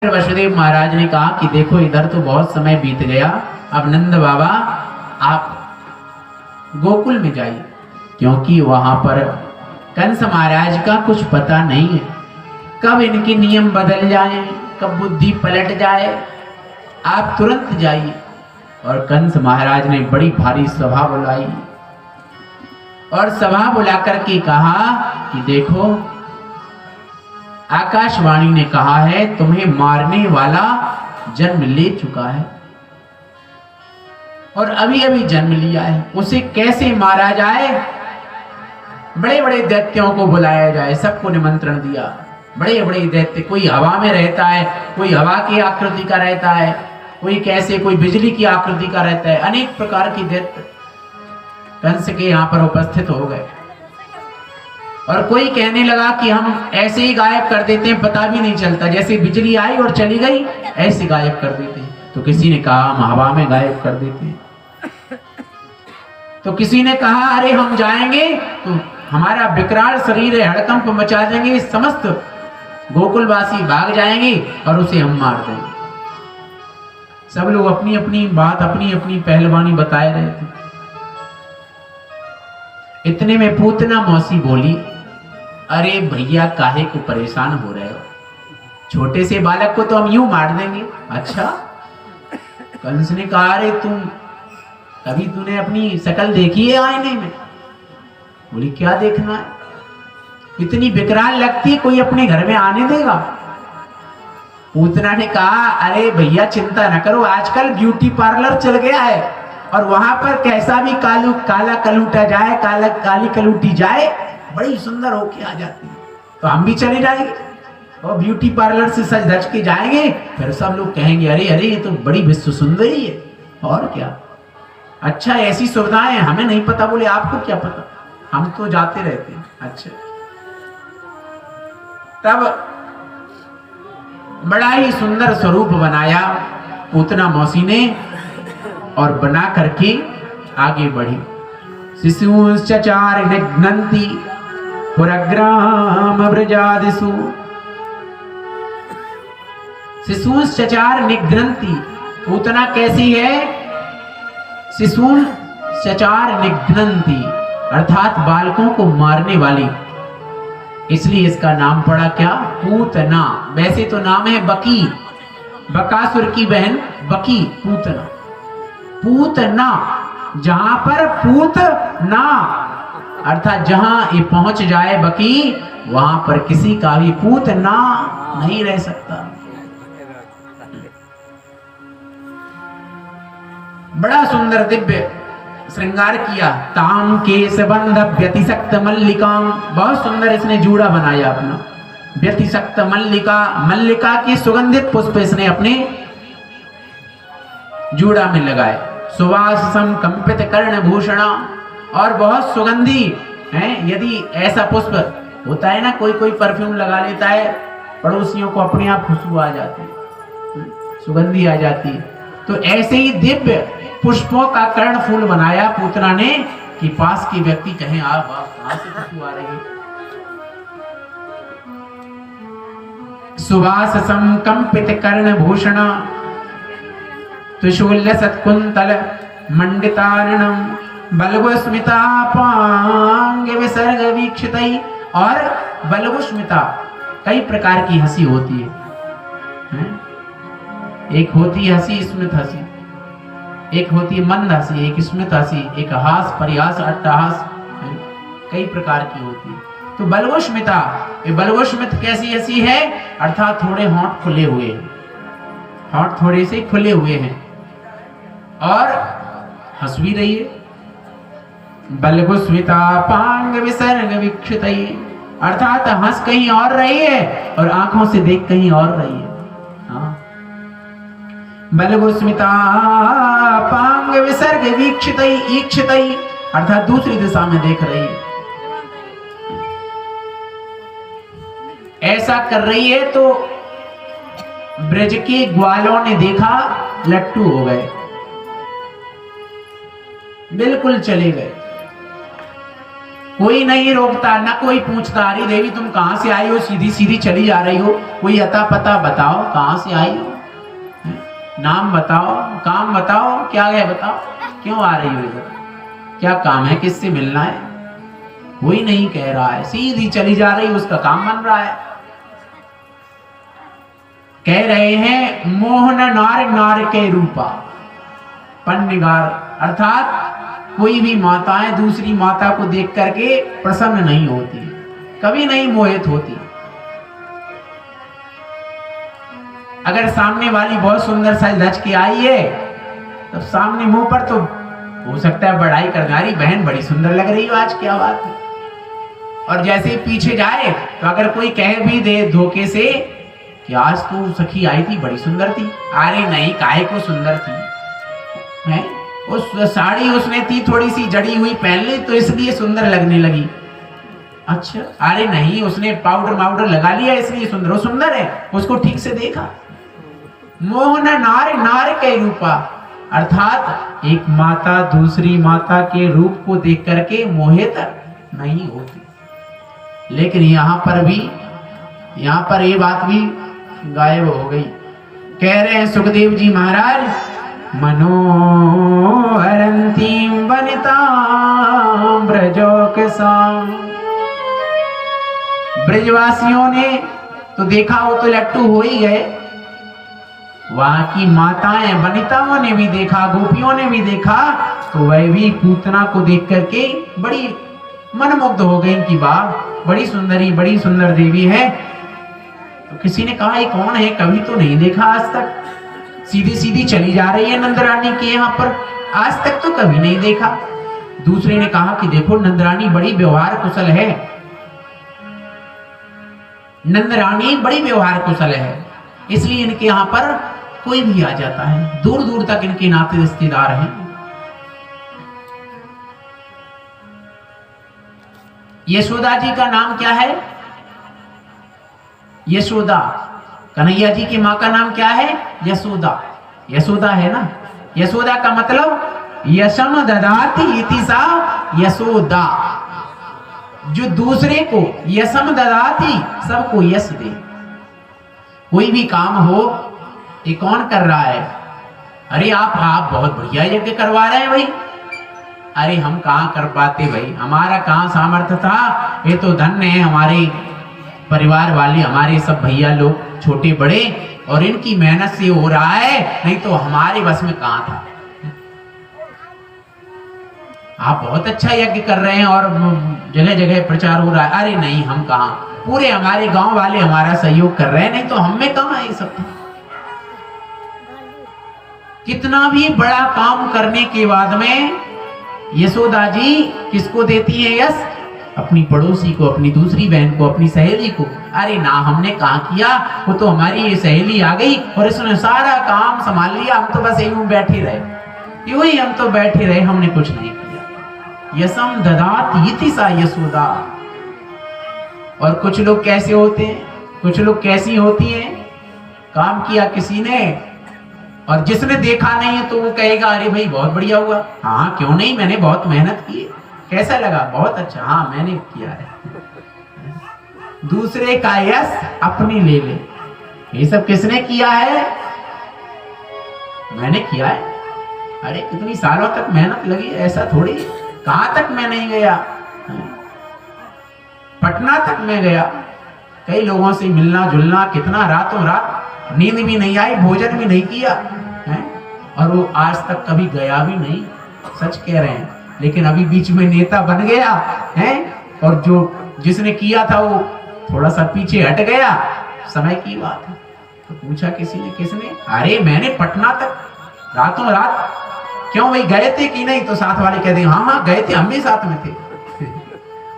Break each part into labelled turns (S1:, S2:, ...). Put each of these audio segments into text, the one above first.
S1: वसुदेव महाराज ने कहा कि देखो इधर तो बहुत समय बीत गया, अब नंद बाबा आप गोकुल में जाइए, क्योंकि वहां पर कंस महाराज का कुछ पता नहीं है, कब इनके नियम बदल जाए, कब बुद्धि पलट जाए। आप तुरंत जाइए। और कंस महाराज ने बड़ी भारी सभा बुलाई और सभा बुला करके कहा कि देखो आकाशवाणी ने कहा है तुम्हें मारने वाला जन्म ले चुका है और अभी अभी जन्म लिया है, उसे कैसे मारा जाए। बड़े बड़े दैत्यों को बुलाया जाए, सबको निमंत्रण दिया। बड़े बड़े दैत्य, कोई हवा में रहता है, कोई हवा की आकृति का रहता है, कोई कैसे, कोई बिजली की आकृति का रहता है, अनेक प्रकार की दैत्य कंस के यहाँ पर उपस्थित हो गए। और कोई कहने लगा कि हम ऐसे ही गायब कर देते हैं, पता भी नहीं चलता, जैसे बिजली आई और चली गई ऐसे गायब कर देते हैं। तो किसी ने कहा हम हवा में गायब कर देते हैं, तो किसी ने कहा अरे हम जाएंगे तो हमारा विकराल शरीर है, हड़कंप मचा देंगे, समस्त गोकुलवासी भाग जाएंगे और उसे हम मार देंगे। सब लोग अपनी अपनी बात, अपनी अपनी पहलवानी बताए रहे थे। इतने में पूतना मौसी बोली, अरे भैया काहे को परेशान हो रहे हो, छोटे से बालक को तो हम यूं मार देंगे। अच्छा। कंस ने कहा अरे तुम कभी तूने अपनी शकल देखी है आईने में? बोली क्या देखना है, इतनी विकराल लगती है, कोई अपने घर में आने देगा? पूतना ने कहा अरे भैया चिंता न करो, आजकल ब्यूटी पार्लर चल गया है और वहां पर कैसा भी काला कलूटा जाए, काली कलूटी जाए, बड़ी सुंदर होके आ जाती है। तो हम भी चले जाएंगे और ब्यूटी पार्लर से सज धज के जाएंगे, फिर सब लोग कहेंगे अरे अरे ये तो बड़ी विश्व सुंदरी है। और क्या, अच्छा ऐसी सुविधाएं हमें नहीं पता। बोले आपको क्या पता, हम तो जाते रहते हैं। अच्छा। तब बड़ा ही सुंदर स्वरूप बनाया पूतना मौसी ने और बना करके आगे बढ़ी। शिशुश्चचार निघ्नन्ति पुरग्राम व्रजादिषु। शिशुश्चचार निघ्नन्ति, पूतना कैसी है? शिशुश्चचार निघ्नन्ति अर्थात बालकों को मारने वाली, इसलिए इसका नाम पड़ा क्या? पूतना। वैसे तो नाम है बकी, बकासुर की बहन बकी, पूतना। पूतना, जहां पर पूत ना अर्थात जहां ये पहुंच जाए बकी, वहां पर किसी का भी पूत ना नहीं रह सकता। बड़ा सुंदर दिव्य श्रृंगार किया। ताम केश बंध व्यतिशक्त मल्लिकाम, बहुत सुंदर इसने जूड़ा बनाया अपना। व्यतिशक्त मल्लिका, मल्लिका की सुगंधित पुष्प इसने अपने जूड़ा में लगाए। सुवासम कंपित कर्ण भूषणा, और बहुत सुगंधी है। यदि ऐसा पुष्प होता है ना, कोई कोई परफ्यूम लगा लेता है, पड़ोसियों को अपने आप खुशबू आ जाती है, सुगंधी आ जाती है। तो ऐसे ही दिव्य पुष्पों का कर्ण फूल बनाया पूतना ने कि पास के व्यक्ति कहें आप कहां से खुशबू आ रही है। सुवास संकंपित कर्ण भूषण त्रिशूल्य सत्कुंतल मंडितारणम बलगुस्मिता पांग विसर्ग वीक्षितई। और बलगुस्मिता, कई प्रकार की हंसी होती है? एक होती है हंसी स्मित हंसी, एक होती है मंद हंसी, एक स्मित हंसी, एक हास परिहास अट्टहास, कई प्रकार की होती है। तो बलगुस्मिता, ये बलगुस्मित कैसी हंसी है? अर्थात थोड़े होंठ खुले हुए हैं, होंठ थोड़े से खुले हुए हैं और हंस भी रही है। बलगुस्मिता पांग विसर्ग वीक्षितई, अर्थात हंस कहीं और रही है और आंखों से देख कहीं और रही है। बलगुस्मिता पांग विसर्ग वीक्षितई, ईक्षितई अर्थात दूसरी दिशा में देख रही है। ऐसा कर रही है तो ब्रज के ग्वालों ने देखा, लट्टू हो गए, बिल्कुल चले गए। कोई नहीं रोकता, ना कोई पूछता अरे देवी तुम कहाँ से आई हो, सीधी सीधी चली जा रही हो, कोई अता पता बताओ कहाँ से आई हो, नाम बताओ, काम बताओ, क्या है बताओ, क्यों आ रही हो इधर, क्या काम है, किससे मिलना है, कोई नहीं कह रहा है, सीधी चली जा रही, उसका काम बन रहा है। कह रहे हैं मोहन नार नार के रूपा पन्निगार, अर्थात कोई भी माताएं दूसरी माता को देख करके प्रसन्न नहीं होती, कभी नहीं मोहित होती। अगर सामने वाली बहुत सुंदर साज धज के आई है तो सामने मुंह पर तो हो सकता है बढ़ाई कर रही, बहन बड़ी सुंदर लग रही हो आज, क्या बात है। और जैसे ही पीछे जाए तो अगर कोई कह भी दे धोखे से कि आज तो सखी आई थी बड़ी सुंदर थी, अरे नहीं काहे को सुंदर थी है, उस साड़ी उसने थी थोड़ी सी जड़ी हुई पहन ली तो इसलिए सुंदर लगने लगी। अच्छा अरे नहीं उसने पाउडर माउडर लगा लिया इसलिए सुंदर, वो सुंदर है, उसको ठीक से देखा। मोहन नार नार के रूपा, अर्थात एक माता दूसरी माता के रूप को देख करके मोहित नहीं होती। लेकिन यहाँ पर ये बात भी गायब हो गई। कह रहे हैं सुखदेव जी महाराज, मनोहरंती वनितां ब्रजोकसां, ब्रजवासियों ने तो देखा, वो तो लट्टू हो ही गए, वहां की माताएं वनिताओं ने भी देखा, गोपियों ने भी देखा, तो वह भी पूतना को देख करके बड़ी मनमुग्ध हो गई कि वाह बड़ी सुंदरी, बड़ी सुंदर देवी है। तो किसी ने कहा ये कौन है, कभी तो नहीं देखा आज तक, सीधी सीधी चली जा रही है नंदरानी के यहाँ पर, आज तक तो कभी नहीं देखा। दूसरे ने कहा कि देखो नंदरानी बड़ी व्यवहार कुशल है, नंदरानी बड़ी व्यवहार कुशल है, इसलिए इनके यहाँ पर कोई भी आ जाता है, दूर दूर तक इनके नाते रिश्तेदार हैं। यशोदा जी का नाम क्या है, यशोदा, कन्हैया जी की माँ का नाम क्या है, यशोदा, यशोदा है ना। यशोदा का मतलब यशम ददाति इति सा यशोदा, जो दूसरे को यशम ददाति, सबको यश दे। कोई भी काम हो ये कौन कर रहा है, अरे आप बहुत बढ़िया यज्ञ करवा रहे हैं भाई, अरे हम कहाँ कर पाते भाई, हमारा कहाँ सामर्थ्य था, ये तो धन्य है हमारे परिवार वाले, हमारे सब भैया लोग छोटे बड़े, और इनकी मेहनत से हो रहा है, नहीं तो हमारे बस में कहाँ था। आप बहुत अच्छा यज्ञ कर रहे हैं और जगह जगह प्रचार हो रहा है, अरे नहीं हम कहाँ, पूरे हमारे गांव वाले हमारा सहयोग कर रहे हैं, नहीं तो हम में कहाँ है सब। कितना भी बड़ा काम करने के बाद में यशोदा जी किसको देती है यश, अपनी पड़ोसी को, अपनी दूसरी बहन को, अपनी सहेली को। अरे ना हमने कहाँ किया, वो तो हमारी ये सहेली आ गई और इसने सारा काम संभाल लिया, हम तो बस यूं बैठे रहे, यूं ही हम तो बैठे रहे, हमने कुछ नहीं किया। यशम ददाति इति सा यशोदा। और कुछ लोग कैसे होते हैं, कुछ लोग कैसी होती हैं, काम किया किसी ने और जिसने देखा नहीं है तो वो कहेगा अरे भाई बहुत बढ़िया हुआ, हाँ क्यों नहीं, मैंने बहुत मेहनत की, कैसा लगा, बहुत अच्छा, हाँ मैंने किया है। दूसरे का यश अपनी ले ले, ये सब किसने किया है, मैंने किया है, अरे कितनी सालों तक मेहनत लगी, ऐसा थोड़ी, कहां तक मैं नहीं गया, पटना तक मैं गया, कई लोगों से मिलना जुलना, कितना रातों रात नींद भी नहीं आई, भोजन भी नहीं किया है, और वो आज तक कभी गया भी नहीं, सच कह रहे हैं। लेकिन अभी बीच में नेता बन गया है, और जो जिसने किया था वो थोड़ा सा पीछे हट गया, समय की बात है। तो पूछा किसी ने, किसने, अरे मैंने पटना तक रातों रात, क्यों भाई गए थे कि नहीं, तो साथ वाले कहते हाँ हाँ गए थे, हम भी साथ में थे।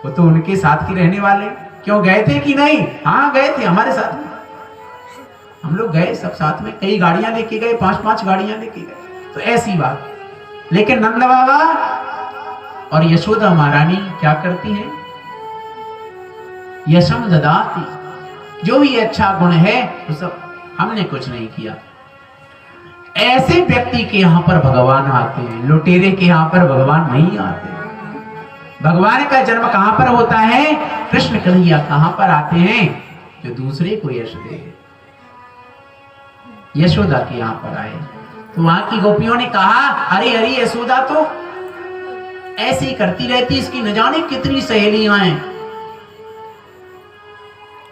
S1: वो तो उनके साथ के रहने वाले, क्यों गए थे कि नहीं, हाँ गए थे हमारे साथ में, हम लोग गए सब साथ में, कई गाड़ियां लेके गए, 5-5 गाड़ियां लेके गए, तो ऐसी बात। लेकिन नंद बाबा और यशोदा महारानी क्या करती हैं, यशम ददाति, जो भी अच्छा गुण है वो सब, हमने कुछ नहीं किया। ऐसे व्यक्ति के यहां पर भगवान आते हैं, लुटेरे के यहां पर भगवान नहीं आते। भगवान का जन्म कहां पर होता है? कृष्ण कन्हैया कहां पर आते हैं? जो दूसरे को यश दे। यशोदा के यहां पर आए तो वहां की गोपियों ने कहा, अरे अरे यशोदा तो ऐसे ही करती रहती, इसकी न जाने कितनी सहेलियां हैं।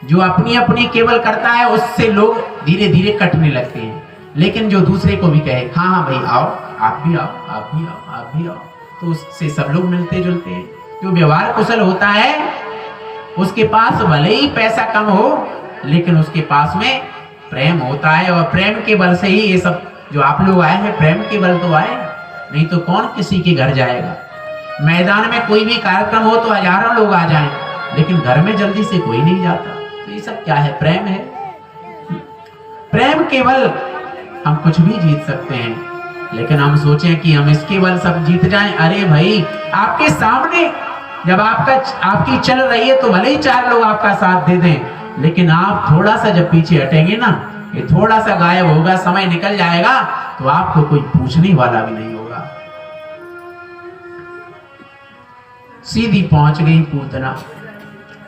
S1: जो अपनी अपनी केवल करता है उससे लोग धीरे धीरे कटने लगते हैं, लेकिन जो दूसरे को भी कहे हाँ हाँ भाई आओ, आप भी आओ, आप भी आओ, आप भी आओ, तो उससे सब लोग मिलते जुलते हैं। जो व्यवहार कुशल होता है उसके पास भले ही पैसा कम हो, लेकिन उसके पास में प्रेम होता है, और प्रेम के बल से ही ये सब जो आप लोग आए हैं, प्रेम के बल तो आए, नहीं तो कौन किसी के घर जाएगा। मैदान में कोई भी कार्यक्रम हो तो हजारों लोग आ जाएं, लेकिन घर में जल्दी से कोई नहीं जाता। तो ये सब क्या है? प्रेम है। प्रेम केवल हम कुछ भी जीत सकते हैं, लेकिन हम सोचें कि हम इसके बल सब जीत जाएं। अरे भाई, आपके सामने जब आपकी चल रही है तो भले ही 4 लोग आपका साथ दे दें, लेकिन आप थोड़ा सा जब पीछे हटेंगे ना, ये थोड़ा सा गायब होगा, समय निकल जाएगा, तो आपको कोई पूछने वाला भी नहीं होगा। सीधी पहुंच गई पूतना।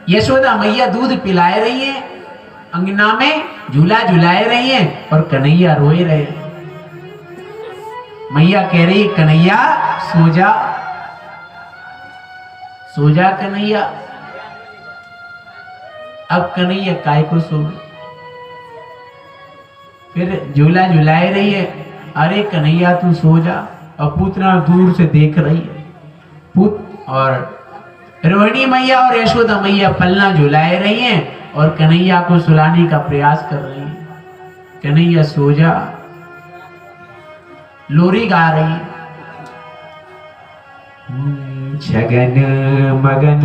S1: यशोदा मैया दूध पिलाए रही है, अंगना में झूला झुलाए रही है, और कन्हैया रोए रहे। मैया कह रही, कन्हैया सो जा, सो जा कन्हैया। अब कन्हैया काय को सो गए। फिर झूला झुलाए रही है, अरे कन्हैया तू सो जा। और पूतना दूर से देख रही है। पुत और रोहिणी मैया और यशोदा मैया पलना झुलाए रही हैं और कन्हैया को सुलाने का प्रयास कर रही हैं। कन्हैया सो जा, लोरी गा रही है। छगन मगन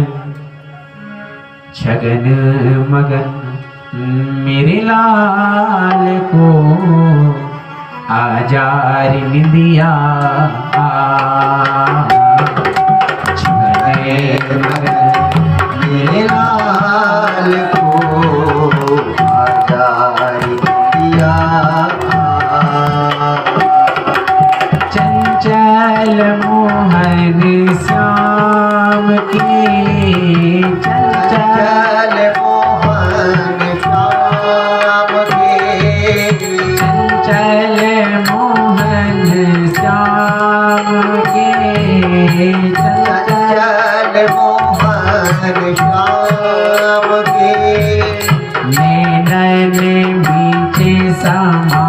S1: छगन मगन मेरे लाल को आजार निंदिया। छगन मगन मेरे लाल को आजार निंदिया। चंचल मोहन श्याम के, चंचल मोहन श्याम के, चंचल मोहन श्याम के, चंचल मोहन श्याम के, नैनन बीचे समा,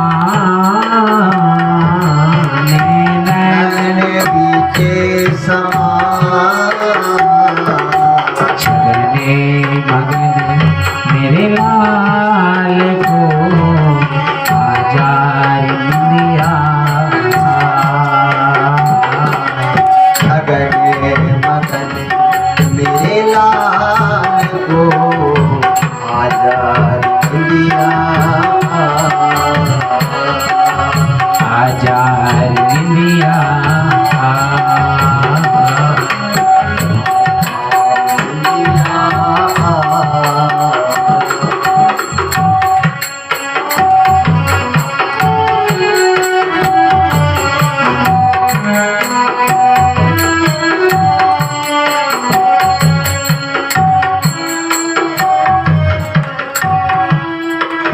S1: छगने मगन मेरे लाल को आजार निंदिया। छगने मगन मेरे लाल को आजार निंदिया। आजार निंदिया।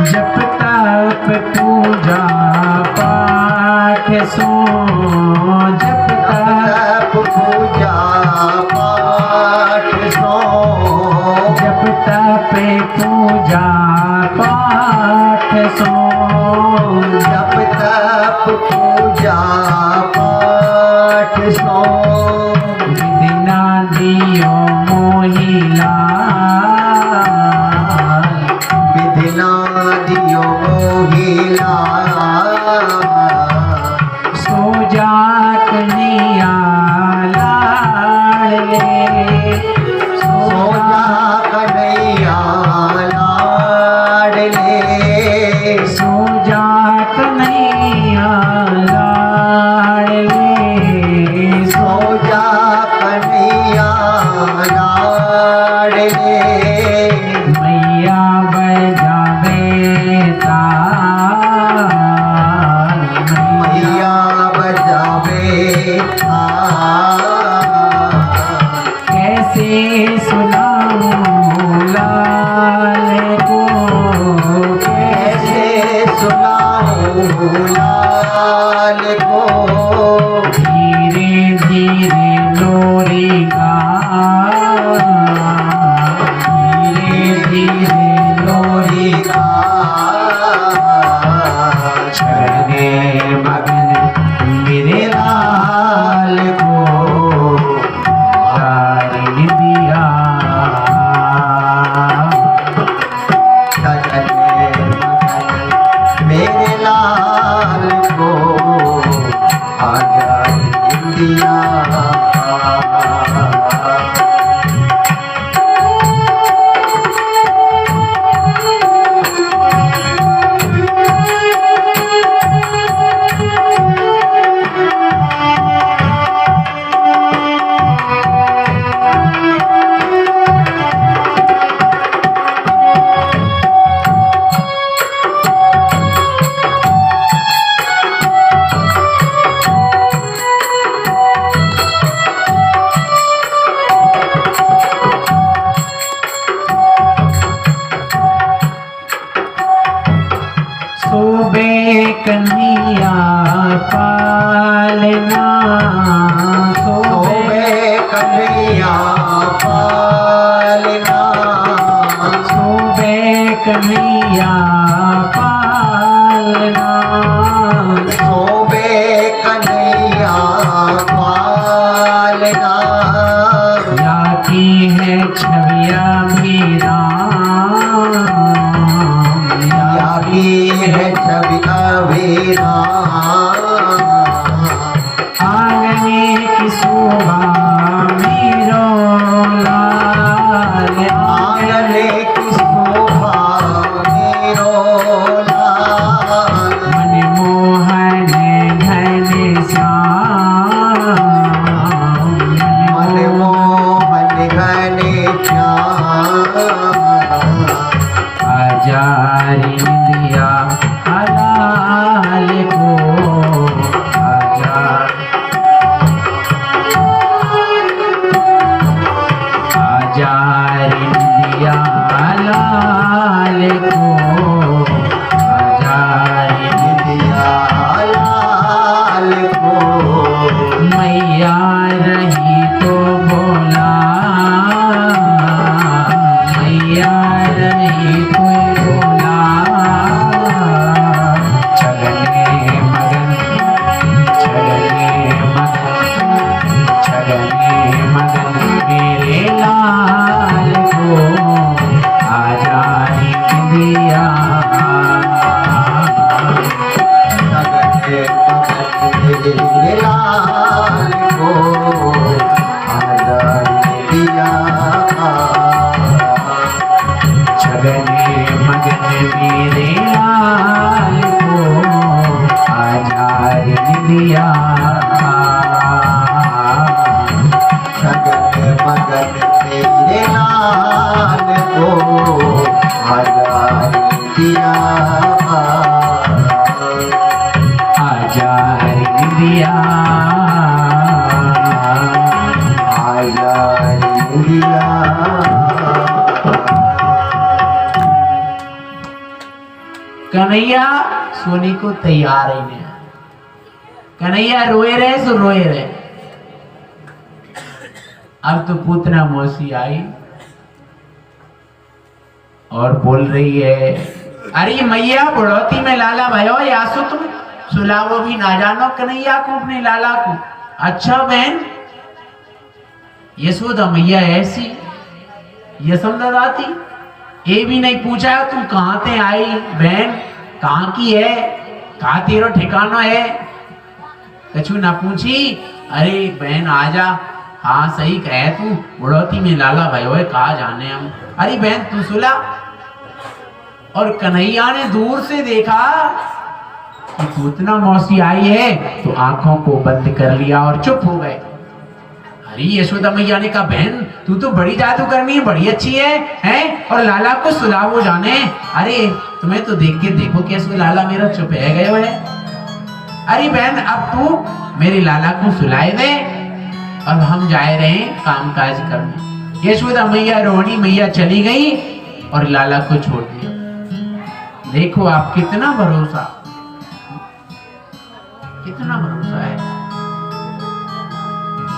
S1: जप तप पूजा पाठ सो, जप तप पूजा पाठ सो, जप तप पूजा पाठ सो, जप तप पूजा पाठ सो, विद्या दियो मोहिला, विद्या दियो मोहिला। सो जा कन्हैया लाडले, सो जा कन्हैया लाडले, सो जा कन्हैया लाडले, सो जा कन्हैया लाडले। मैया बजावे ताल, मैया बजावे ताल,
S2: लाल को
S1: धीरे धीरे लोरी गा, धीरे धीरे लोरी गा, छगने मगन मेरे लाल को जारी दिया।
S2: मेरे लाल को आजा इंडिया।
S1: सोबे कन्हैया पालना,
S2: सोबे कन्हैया पालना,
S1: सोबे कन्हैया पालना,
S2: सोबे कन्हैया पालना।
S1: या की है छविया मेरा,
S2: या की है छवि अभिरा।
S1: आंगने की शोभा मेरो लाल,
S2: आंगने की शोभा मेरो लाल।
S1: मनमोहन घन श्याम,
S2: मनमोहन घने श्याम।
S1: आजारी दिया लाल को, आजारी दिया लाल को, आजारी
S2: दिया लाल को।
S1: मैया रही तो बोला, मैया रही तो बोला, छगने मगन, छगने मगन, छगने मगन मेरे लाल को आजादी दिया।
S2: छगने मगन मेरे लाल को आजादी दिया।
S1: छगने मगन मेरे लाल को आजादी दिया।
S2: छगने मगन मेरे लाल को आजादी दिया।
S1: आजादी दिया,
S2: आजादी दिया।
S1: कन्हैया सोने को तैयार ही नहीं। कन्हैया रोए रहे सो रोए रहे। अब तो पूतना मौसी आई और बोल रही है, अरे मैया बुढ़ौती में लाला भयो या सो तुम सुलावो भी ना जानो कन्हैया को अपने लाला को। अच्छा बहन, यशोदा मैया ऐसी यशोदा दाती ये भी नहीं पूछा तुम कहाँ से आई बहन, कहाँ की है, कहाँ तेरा ठिकाना है, कछु ना पूछी। अरे बहन आजा, हाँ सही कहे तू, बुढ़ौती में लाला भयो है, कहाँ जाने हम। अरे बहन तू सुला। और कन्हैया ने दूर से देखा कि पूतना मौसी आई है तो आंखों को बंद कर लिया और चुप हो गए। अरे यशोदा मैया ने कहा, बहन तू तो बड़ी जादू करनी है, बड़ी अच्छी है, हैं? और लाला को सुलावो जाने। अरे तुम्हें तो देख के देखो कैसे लाला मेरा चुप है गए है। अरे बहन अब तू मेरे लाला को सुलाए दे, अब हम जाए रहे काम काज करने। यशोदा मैया रोहिणी मैया चली गई और लाला को छोड़ दिया। देखो आप कितना भरोसा, कितना भरोसा है,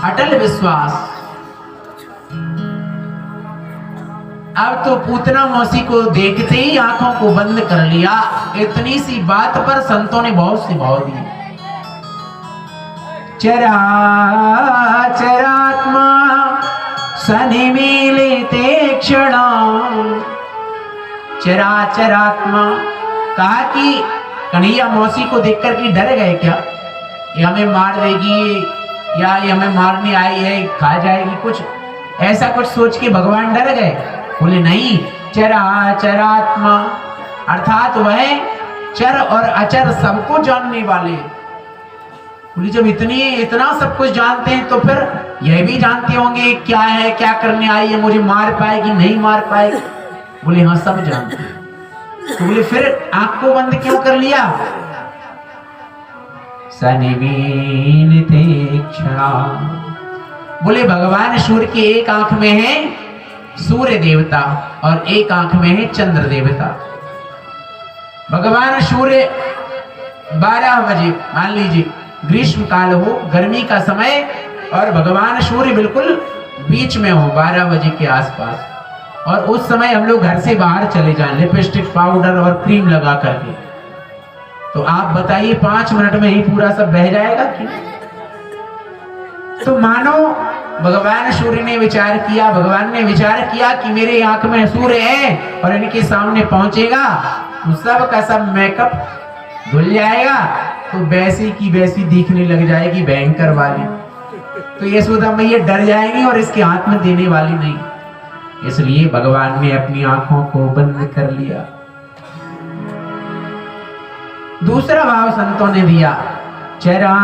S1: अटल विश्वास। अब तो पूतना मौसी को देखते ही आंखों को बंद कर लिया। इतनी सी बात पर संतों ने बहुत से भाव दिए। चराचरात्मा सनिमीलिते क्षणा। चराचरात्मा कहा कि कन्हैया मौसी को देखकर के डर गए क्या, ये हमें मार देगी या ये हमें मारने आई है, खा जाएगी, कुछ ऐसा कुछ सोच के भगवान डर गए? बोले नहीं, चराचरात्मा अर्थात वह चर और अचर सबको जानने वाले। बोले जब इतना सब कुछ जानते हैं तो फिर यह भी जानते होंगे क्या है, क्या करने आई है, मुझे मार पाएगी नहीं मार पाएगी? बोले हाँ सब जानते हैं। तो बोले फिर आंख को बंद क्यों कर लिया? सनिवीन तीक्ष्णा। बोले भगवान सूर्य की एक आंख में है सूर्य देवता और एक आंख में है चंद्र देवता। भगवान सूर्य 12 बजे, मान लीजिए ग्रीष्म काल हो, गर्मी का समय, और भगवान सूर्य बिल्कुल बीच में हो 12 बजे के आसपास, और उस समय हम लोग घर से बाहर चले जाएं लिपस्टिक पाउडर और क्रीम लगा करके, तो आप बताइए 5 मिनट में ही पूरा सब बह जाएगा कि? तो मानो भगवान सूर्य ने विचार किया, भगवान ने विचार किया कि मेरे आंख में सूर्य है और इनके सामने पहुंचेगा तो सब का सब मेकअप धुल जाएगा, तो वैसी की वैसी दिखने लग जाएगी भयंकर वाली। तो यशोदा मैया डर जाएंगी और इसके हाथ में देने वाली नहीं। इसलिए भगवान ने अपनी आंखों को बंद कर लिया। दूसरा भाव संतों ने दिया, चराचरात्मा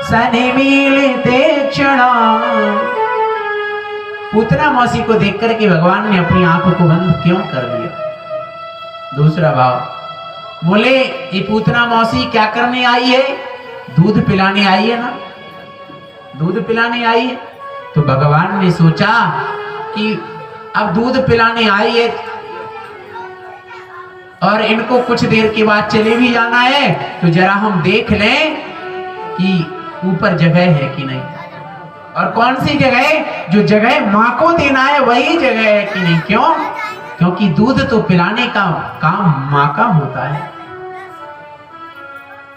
S1: सनिमीलिते क्षणा। पूतना मौसी को देख करके भगवान ने अपनी आंखों को बंद क्यों कर लिया? दूसरा भाव, बोले ये पूतना मौसी क्या करने आई है? दूध पिलाने आई है ना, दूध पिलाने आई है। तो भगवान ने सोचा कि अब दूध पिलाने आई है और इनको कुछ देर के बाद चले भी जाना है, तो जरा हम देख लें कि ऊपर जगह है कि नहीं, और कौन सी जगह, जो जगह माँ को देना है वही जगह है कि नहीं। क्यों? क्योंकि दूध तो पिलाने का काम माँ का होता है।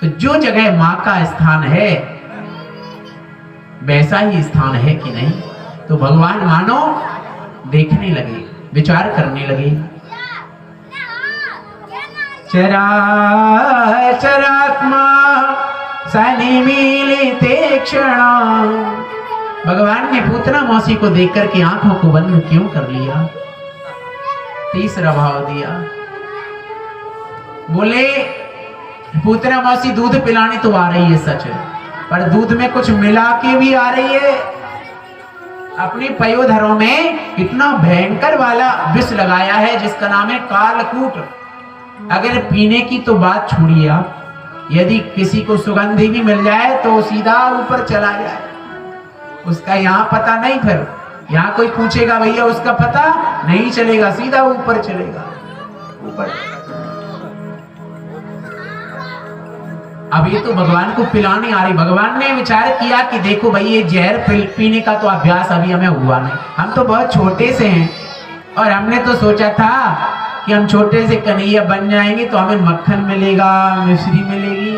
S1: तो जो जगह माँ का स्थान है वैसा ही स्थान है कि नहीं। तो भगवान मानो देखने लगे, विचार करने लगे। चराचरात्मा सनिमीलिते क्षणा। भगवान ने पूतना मौसी को देख करके आंखों को बंद क्यों कर लिया? तीसरा भाव दिया, बोले पूतना मौसी दूध पिलाने तो आ रही है सच है, पर दूध में कुछ मिला के भी आ रही है। अपने पयोधरों में इतना भयंकर वाला विष लगाया है जिसका नाम है कालकूट। अगर पीने की तो बात छोड़िए आप, यदि किसी को सुगंधी भी मिल जाए तो सीधा ऊपर चला जाए, उसका यहाँ पता नहीं। फिर यहाँ कोई पूछेगा भैया उसका पता नहीं चलेगा, सीधा ऊपर चलेगा ऊपर। अब ये तो भगवान को पिलाने आ रही। भगवान ने विचार किया कि देखो भाई ये जहर पीने का तो अभ्यास अभी हमें हुआ नहीं, हम तो बहुत छोटे से हैं, और हमने तो सोचा था कि हम छोटे से कन्हैया बन जाएंगे तो हमें मक्खन मिलेगा, मिश्री मिलेगी,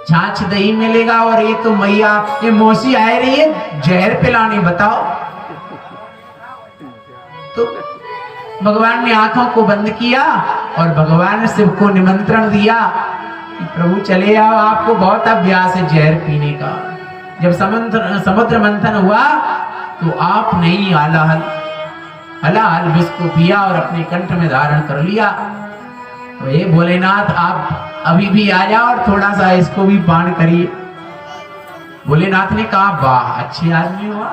S1: छाछ दही मिलेगा, और ये तो मैया ये मौसी आ रही है जहर पिलाने। बताओ। तो भगवान ने आंखों को बंद किया और भगवान ने शिव को निमंत्रण दिया कि प्रभु चले आओ, आपको बहुत अभ्यास है जहर पीने का। जब समुद्र मंथन हुआ तो आप नहीं हलाहल विष को पिया और अपने कंठ में धारण कर लिया। तो ये भोलेनाथ आप अभी भी आ जाओ और थोड़ा सा इसको भी पान करिए। भोलेनाथ ने कहा वाह अच्छे आदमी हो,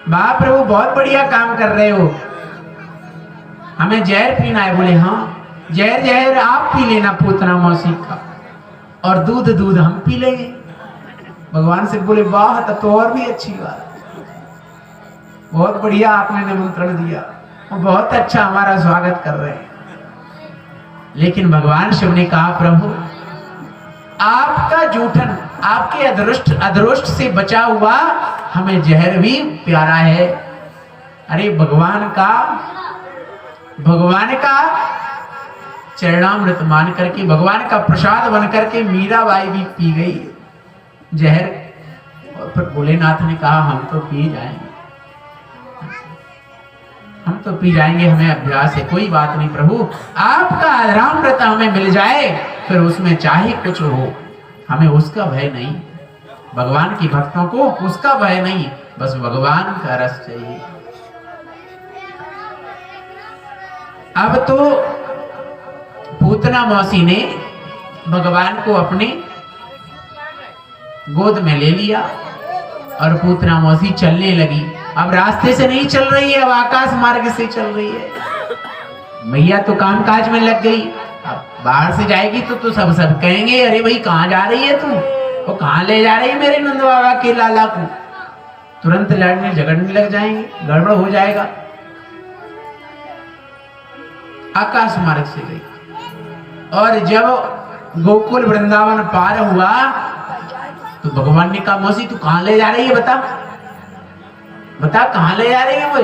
S1: वाह प्रभु बहुत बढ़िया काम कर रहे हो, हमें जहर पीना है। बोले हाँ जहर आप पी लेना पूतना मौसी का, और दूध हम पी लेंगे। भगवान से बोले वाह तब तो और भी अच्छी बात, बहुत बढ़िया आपने निमंत्रण दिया, वो बहुत अच्छा हमारा स्वागत कर रहे हैं। लेकिन भगवान शिव ने कहा, प्रभु आपका जूठन, आपके अदृष्ट से बचा हुआ हमें जहर भी प्यारा है। अरे भगवान का चरणामृत मान करके, भगवान का प्रसाद बन करके मीराबाई भी पी गई जहर। और फिर भोलेनाथ ने कहा, हम तो पी जाएंगे, हमें अभ्यास है, कोई बात नहीं प्रभु, आपका अधरामृत हमें मिल जाए, फिर उसमें चाहे कुछ हो, हमें उसका भय नहीं। भगवान की भक्तों को उसका भय नहीं, बस भगवान का रस चाहिए। अब तो पूतना मौसी ने भगवान को अपने गोद में ले लिया और पूतना मौसी चलने लगी। अब रास्ते से नहीं चल रही है, अब आकाश मार्ग से चल रही है। मैया तो कामकाज में लग गई, अब बाहर से जाएगी तो सब कहेंगे, अरे भाई कहाँ जा रही है तू, वो कहाँ ले जा रही है मेरे नंद बाबा के लाला को। तुरंत लड़ने झगड़ने लग जाएंगे, गड़बड़ हो जाएगा। आकाश मार्ग से गई और जब गोकुल वृंदावन पार हुआ तो भगवान ने कहा, मौसी तू कहां ले जा रही है, बता कहां ले जा रही है वो।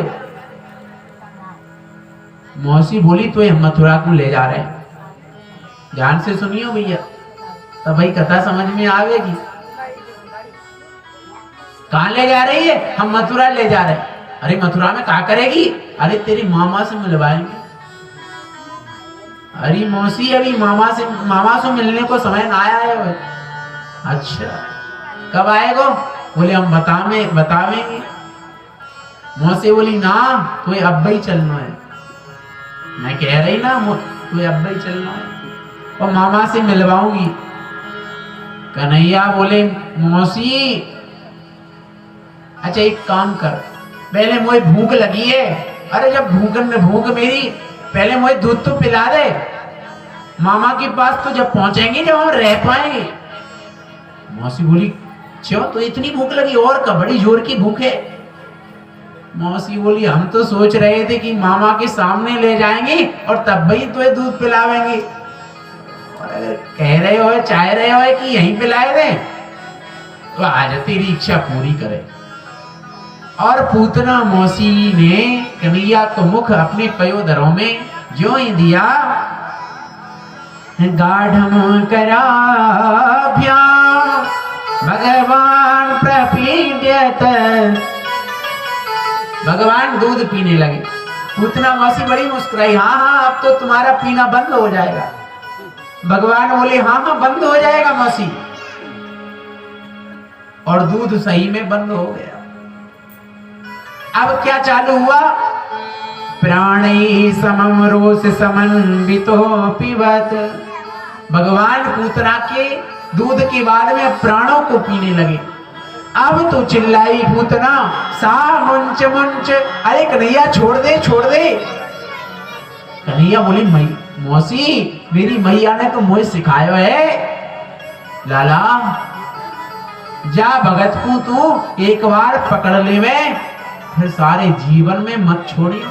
S1: मौसी बोली, तो हम मथुरा को ले जा रहे हैं। ध्यान से सुनियो भैया, तब भाई कथा समझ में आवेगी। कहां ले जा रही है, हम मथुरा ले जा रहे हैं। अरे मथुरा में क्या करेगी, अरे तेरी मामा से मिलवाएंगे। अरे मौसी अभी मामा से मिलने को समय ना आया है वो। अच्छा कब आएगा, बोले हम बतावेंगे। मौसी बोली, ना तो अब ही चलना है। मैं कह रही ना तो अब ही चलना है और मामा से मिलवाऊंगी। कन्हैया बोले, मौसी अच्छा एक काम कर, पहले मुझे भूख लगी है। अरे जब भूख मेरी, पहले मुझे दूध तो पिला दे, मामा के पास तो जब पहुंचेंगे जब हम रह पाएंगे। मौसी बोली, क्यों तो इतनी भूख लगी, और का बड़ी जोर की भूख है। मौसी बोली, हम तो सोच रहे थे कि मामा के सामने ले जाएंगे और तब भी तो दूध पिलावेंगे, और अगर कह रहे हो चाह रहे हो कि यहीं पिलाए दें तो आज तेरी इच्छा पूरी करे। और पूतना मौसी ने कन्हैया को मुख अपने पयोदरों में जो ही दिया, गाढ़म कराभ्याम भगवान प्रपीड्यत, भगवान दूध पीने लगे। पूतना मौसी बड़ी मुस्कुराई, हाँ अब तो तुम्हारा पीना बंद हो जाएगा। भगवान बोले, हाँ बंद हो जाएगा मौसी। और दूध सही में बंद हो गया। अब क्या चालू हुआ, प्राणी समम रोष समन्वितो पिबत। भगवान पूतना के दूध के बाद में प्राणों को पीने लगे। अब तो चिल्लाई पूतना, सा मुंच मुंच, अरे कन्हैया छोड़ दे। कन्हैया बोली, मौसी मेरी मैया ने तो मुझे सिखाया है, लाला जा भगत को तू एक बार पकड़ ले में, फिर सारे जीवन में मत छोड़ियो।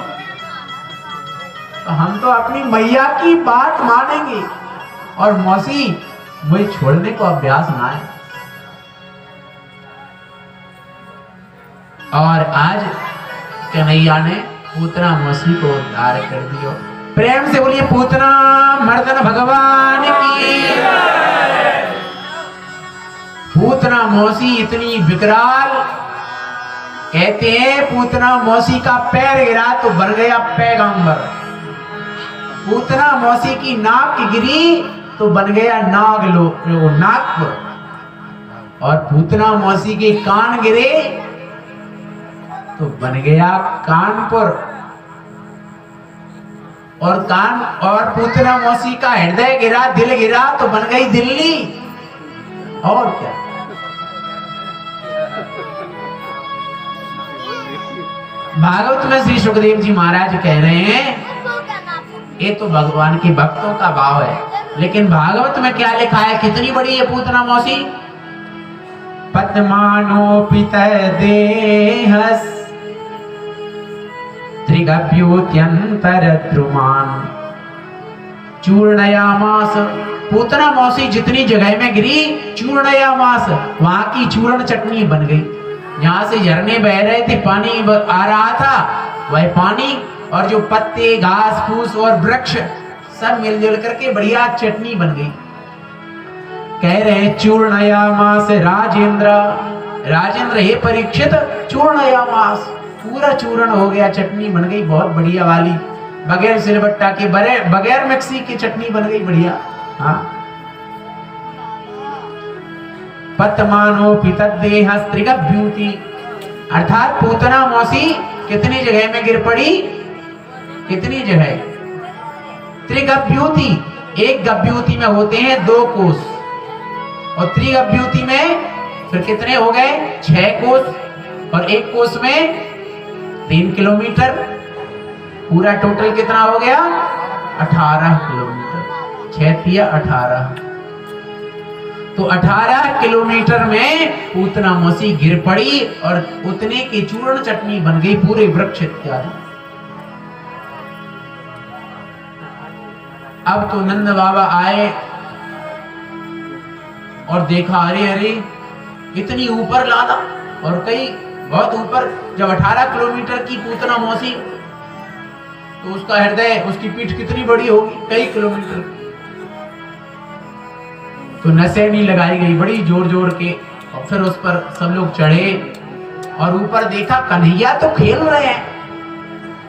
S1: तो हम तो अपनी मैया की बात मानेंगे, और मौसी मुझे छोड़ने को अभ्यास ना है। और आज कन्हैया ने पूतना मौसी को उद्धार कर दिया। प्रेम से बोलिए, पूतना मर्दन भगवान की। पूतना मौसी इतनी विकराल, कहते हैं पूतना मौसी का पैर गिरा तो बन गया पैगंबर। पूतना मौसी की नाक गिरी तो बन गया नागपुर। और पूतना मौसी के कान गिरे तो बन गया कानपुर। और पूतना मौसी का हृदय गिरा, दिल गिरा तो बन गई दिल्ली। और क्या, भागवत में श्री सुखदेव जी महाराज कह रहे हैं, ये तो भगवान के भक्तों का भाव है, लेकिन भागवत में क्या लिखा है, कितनी बड़ी है पूतना मौसी। पद्मानोपित देहस त्रिगभ्युत्यंतर द्रुमान चूर्णयामास। पूतना मौसी जितनी जगह में गिरी चूर्णयामास, वहां की चूर्ण चटनी बन गई। यहाँ से झरने बह रहे थे, पानी आ रहा था, वह पानी और जो पत्ते घास फूस और वृक्ष सब मिलजुल करके बढ़िया चटनी बन गई। कह रहे चूर्णयामास राजेंद्र, राजेंद्र हे परीक्षित चूर्णयामास, पूरा चूर्ण हो गया, चटनी बन गई बहुत बढ़िया वाली, बगैर सिलबट्टा के बगैर मिक्सी की चटनी बन गई बढ़िया। हाँ, पतमानो पितद्देह त्रिगभ्यूति, अर्थात पूतना मौसी कितनी जगह में गिर पड़ी, कितनी जगह, त्रिगभ्यूति, एक गभ्यूति में होते हैं 2 कोस और त्रिगभ्यूति में फिर कितने हो गए 6 कोस और एक कोस में 3 किलोमीटर, पूरा टोटल कितना हो गया 18 किलोमीटर, 6 तिया 18, तो 18 किलोमीटर में पूतना मौसी गिर पड़ी और उतने की चूर्ण चटनी बन गई, पूरे वृक्ष इत्यादि। अब तो नंद बाबा आए और देखा, अरे अरे इतनी ऊपर लाना, और कई बहुत ऊपर, जब 18 किलोमीटर की पूतना मौसी, तो उसका हृदय, उसकी पीठ कितनी बड़ी होगी, कई किलोमीटर। तो नसेनी लगाई गई बड़ी जोर जोर के, और फिर उस पर सब लोग चढ़े और ऊपर देखा कन्हैया तो खेल रहे हैं,